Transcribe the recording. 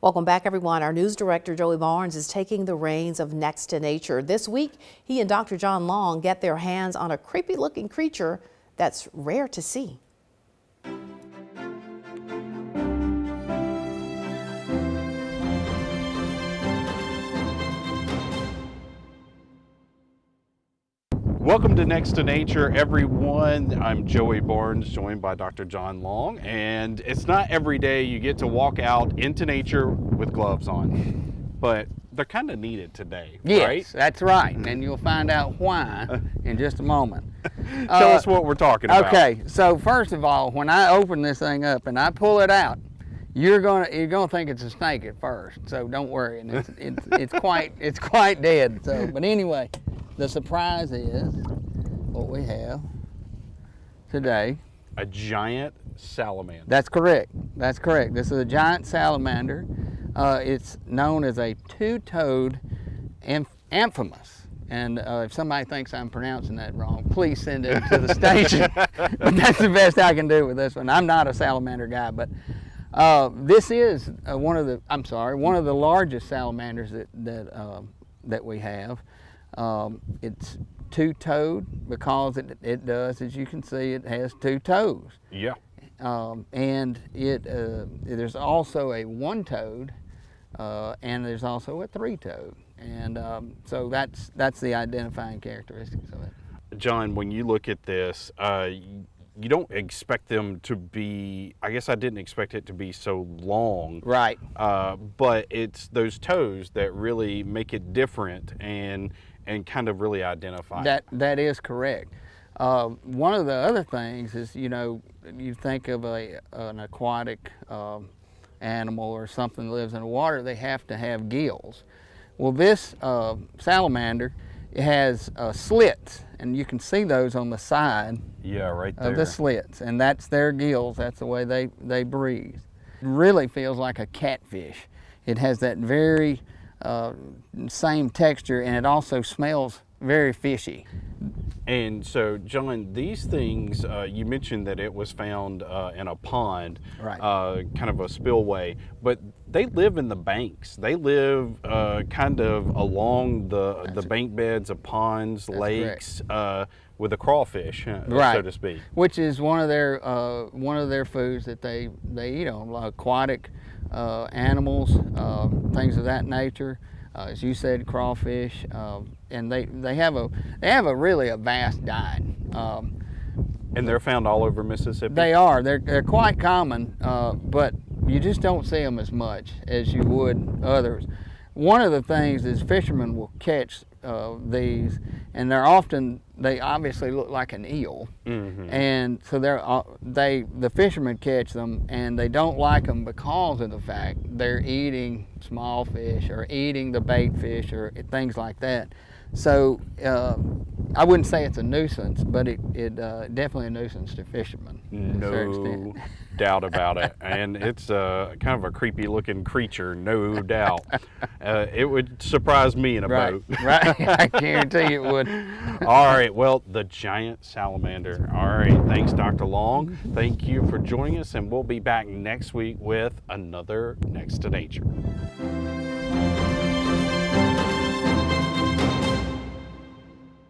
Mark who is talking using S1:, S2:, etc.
S1: Welcome back, everyone. Our news director, Joey Barnes, is taking the reins of Next to Nature. This week, he and Dr. John Long get their hands on a creepy-looking creature that's rare to see.
S2: Welcome to Next to Nature, everyone. I'm Joey Barnes, joined by Dr. John Long, and it's not every day you get to walk out into nature with gloves on, but they're kind of needed today,
S3: yes,
S2: right?
S3: Yes, that's right, and you'll find out why in just a moment.
S2: Tell us what we're talking about.
S3: Okay, so first of all, when I open this thing up and I pull it out, you're gonna think it's a snake at first, so don't worry, and it's quite dead. So, but anyway. The surprise is what we have today.
S2: A giant salamander.
S3: That's correct. That's correct. This is a giant salamander. It's known as a two-toed amphimus. And if somebody thinks I'm pronouncing that wrong, please send it to the station. But that's the best I can do with this one. I'm not a salamander guy, but this is one of the largest salamanders that we have. It's two-toed because it does, as you can see, it has two toes.
S2: Yeah.
S3: And there's also a one-toed, and there's also a three-toed, and so that's the identifying characteristics of it.
S2: John, when you look at this, you don't expect them to be, I guess I didn't expect it to be so long.
S3: Right.
S2: But it's those toes that really make it different and kind of really identify it.
S3: That is correct. One of the other things is, you think of an aquatic animal or something that lives in the water, they have to have gills. Well, this salamander, it has slits, and you can see those on the side.
S2: Yeah, right there.
S3: Of the slits, and that's their gills. That's the way they breathe. It really feels like a catfish. It has that very same texture, and it also smells very fishy.
S2: And so, John, these things, you mentioned that it was found in a pond,
S3: right.
S2: Kind of a spillway, but they live in the banks. They live kind of along the bank beds of ponds, lakes, with a crawfish,
S3: right.
S2: so to speak.
S3: Which is one of their foods that they eat on, aquatic animals, things of that nature. As you said, crawfish, and they have a really vast diet.
S2: And they're found all over Mississippi?
S3: They are. They're quite common, but you just don't see them as much as you would others. One of the things is fishermen will catch these, and they obviously look like an eel, and so the fishermen catch them, and they don't like them because of the fact they're eating small fish or eating the bait fish or things like that. So I wouldn't say it's a nuisance, but it definitely a nuisance to fishermen.
S2: No doubt about it. And it's kind of a creepy looking creature, no doubt. It would surprise me in a boat.
S3: Right, I guarantee it would.
S2: All right, well, the giant salamander. All right, thanks, Dr. Long. Thank you for joining us, and we'll be back next week with another Next to Nature.